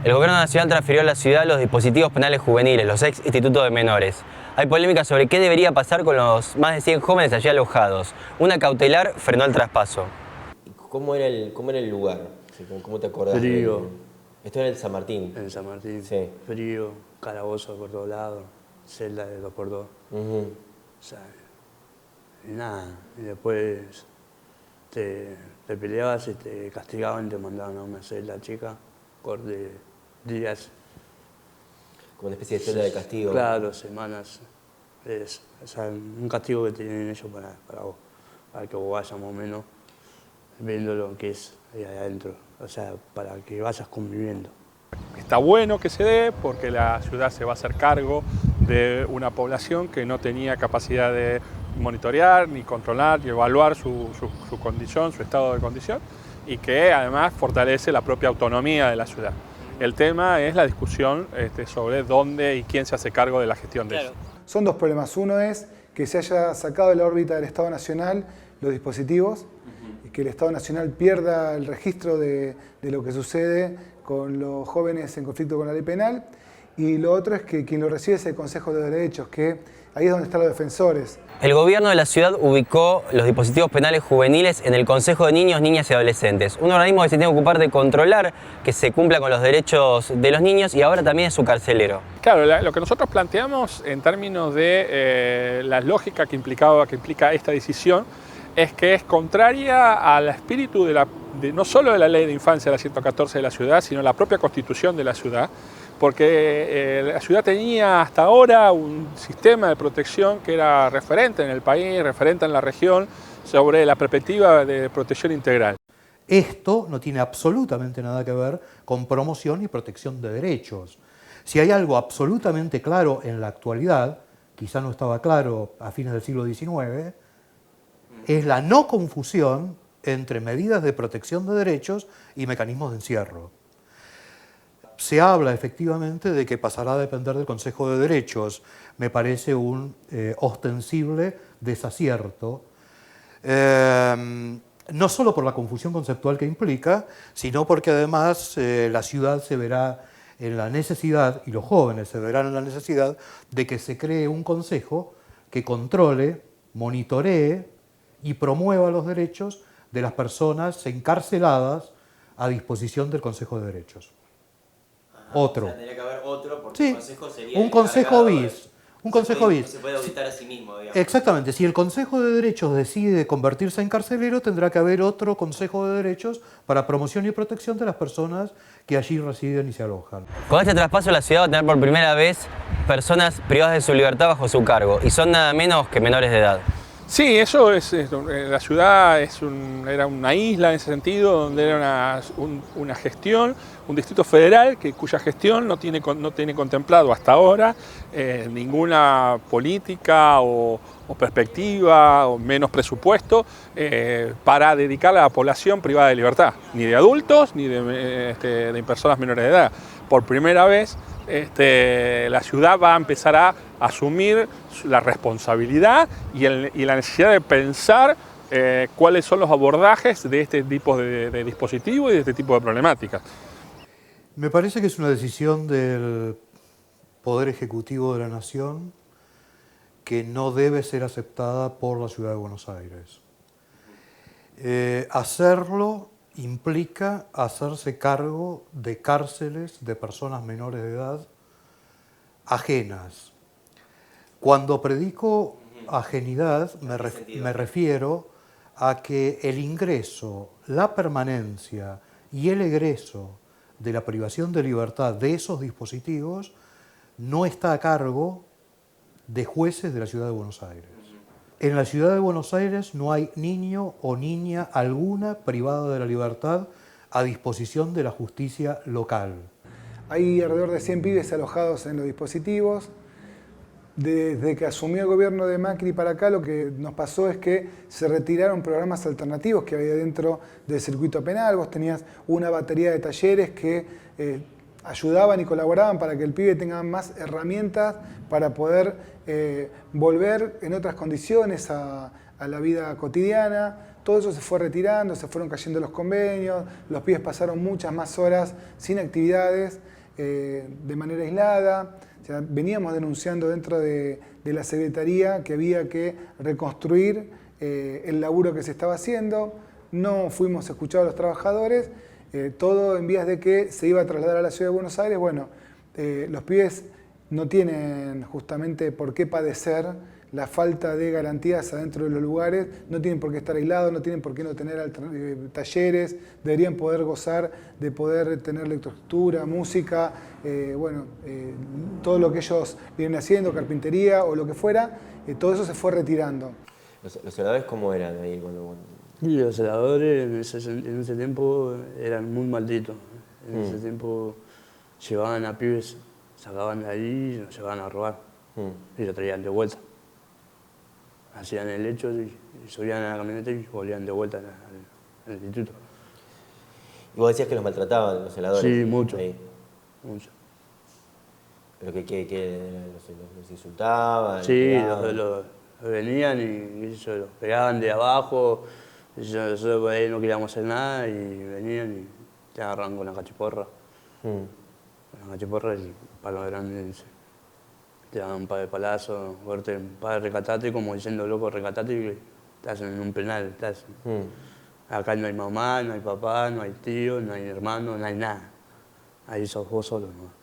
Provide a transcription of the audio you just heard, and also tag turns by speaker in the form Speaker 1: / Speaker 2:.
Speaker 1: El gobierno nacional transfirió a la ciudad los dispositivos penales juveniles, los ex institutos de menores. Hay polémica sobre qué debería pasar con los más de 100 jóvenes allí alojados. Una cautelar frenó el traspaso.
Speaker 2: ¿Cómo era el lugar? ¿Cómo te acordás?
Speaker 3: Frío.
Speaker 2: Esto era en San Martín.
Speaker 3: En San Martín.
Speaker 2: Sí.
Speaker 3: Frío, calabozo por todos lados, celda de 2x2. O sea, y nada. Y después te peleabas y te castigaban y te mandaban a una celda chica, corte días.
Speaker 2: Como una especie de celda de castigo.
Speaker 3: Claro, semanas. O sea, un castigo que tienen ellos para vos, para que vos vayas más o menos viendo lo que es ahí adentro, o sea, para que vayas conviviendo.
Speaker 4: Está bueno que se dé porque la ciudad se va a hacer cargo de una población que no tenía capacidad de monitorear, ni controlar, ni evaluar su condición, su estado de condición, y que además fortalece la propia autonomía de la ciudad. El tema es la discusión sobre dónde y quién se hace cargo de la gestión de eso.
Speaker 5: Son dos problemas. Uno es que se haya sacado de la órbita del Estado Nacional los dispositivos y que el Estado Nacional pierda el registro de lo que sucede con los jóvenes en conflicto con la ley penal. Y lo otro es que quien lo recibe es el Consejo de Derechos, que ahí es donde están los defensores.
Speaker 1: El gobierno de la ciudad ubicó los dispositivos penales juveniles en el Consejo de Niños, Niñas y Adolescentes, un organismo que se tiene que ocupar de controlar que se cumpla con los derechos de los niños y ahora también es su carcelero.
Speaker 4: Claro, lo que nosotros planteamos en términos de la lógica que implica esta decisión es que es contraria al espíritu no solo de la Ley de Infancia, la 114 de la ciudad, sino la propia Constitución de la ciudad, porque la ciudad tenía hasta ahora un sistema de protección que era referente en el país, referente en la región, sobre la perspectiva de protección integral.
Speaker 6: Esto no tiene absolutamente nada que ver con promoción y protección de derechos. Si hay algo absolutamente claro en la actualidad, quizá no estaba claro a fines del siglo XIX, es la no confusión entre medidas de protección de derechos y mecanismos de encierro. Se habla efectivamente de que pasará a depender del Consejo de Derechos. Me parece un ostensible desacierto, no solo por la confusión conceptual que implica, sino porque además la ciudad se verá en la necesidad, y los jóvenes se verán en la necesidad, de que se cree un consejo que controle, monitoree y promueva los derechos de las personas encarceladas a disposición del Consejo de Derechos. Otro.
Speaker 2: O sea, tendría que haber otro porque
Speaker 6: Sí,
Speaker 2: el consejo sería
Speaker 6: un consejo bis. Un consejo bis.
Speaker 2: No se puede auditar a sí mismo, digamos.
Speaker 6: Exactamente. Si el Consejo de Derechos decide convertirse en carcelero, tendrá que haber otro Consejo de Derechos para promoción y protección de las personas que allí residen y se alojan.
Speaker 1: Con este traspaso la ciudad va a tener por primera vez personas privadas de su libertad bajo su cargo y son nada menos que menores de edad.
Speaker 4: Sí, eso la ciudad era una isla en ese sentido, donde era una gestión, un distrito federal cuya gestión no tiene contemplado hasta ahora ninguna política o perspectiva o menos presupuesto para dedicar a la población privada de libertad, ni de adultos ni de personas menores de edad. Por primera vez la ciudad va a empezar a asumir la responsabilidad y la necesidad de pensar cuáles son los abordajes de este tipo de dispositivos y de este tipo de problemáticas.
Speaker 6: Me parece que es una decisión del Poder Ejecutivo de la Nación que no debe ser aceptada por la Ciudad de Buenos Aires. Hacerlo implica hacerse cargo de cárceles de personas menores de edad ajenas. Cuando predico ajenidad me refiero a que el ingreso, la permanencia y el egreso de la privación de libertad de esos dispositivos no está a cargo de jueces de la Ciudad de Buenos Aires. En la Ciudad de Buenos Aires no hay niño o niña alguna privada de la libertad a disposición de la justicia local.
Speaker 5: Hay alrededor de 100 pibes alojados en los dispositivos. Desde que asumió el gobierno de Macri para acá, lo que nos pasó es que se retiraron programas alternativos que había dentro del circuito penal. Vos tenías una batería de talleres que ayudaban y colaboraban para que el pibe tenga más herramientas para poder volver en otras condiciones a la vida cotidiana. todo eso se fue retirando, se fueron cayendo los convenios, los pibes pasaron muchas más horas sin actividades, de manera aislada. O sea, veníamos denunciando dentro de la Secretaría que había que reconstruir el laburo que se estaba haciendo. No fuimos escuchados a los trabajadores, todo en vías de que se iba a trasladar a la Ciudad de Buenos Aires. Bueno, los pibes no tienen justamente por qué padecer la falta de garantías adentro de los lugares, no tienen por qué estar aislados, no tienen por qué no tener talleres, deberían poder gozar de poder tener lectoescritura, música, todo lo que ellos vienen haciendo, carpintería o lo que fuera, todo eso se fue retirando.
Speaker 2: ¿Los celadores cómo eran ahí cuando...
Speaker 3: Y los celadores en ese tiempo eran muy malditos. En ese tiempo llevaban a pibes, sacaban de ahí y los llevaban a robar. Y lo traían de vuelta. Hacían el hecho y subían a la camioneta y volvían de vuelta al instituto.
Speaker 2: Y vos decías que los maltrataban los celadores.
Speaker 3: Sí, mucho.
Speaker 2: Ahí.
Speaker 3: Mucho.
Speaker 2: ¿Pero los insultaban?
Speaker 3: Sí, los venían y los pegaban de abajo. Nosotros por ahí no queríamos hacer nada y venían y te agarraban con la cachiporra. Con la cachiporra y el palo grande. Te daban un par de palazos, fuerte, un par de recatate, como diciendo, loco, recatate y te hacen en un penal. Acá no hay mamá, no hay papá, no hay tío, no hay hermano, no hay nada. Ahí sos vos solo, ¿no?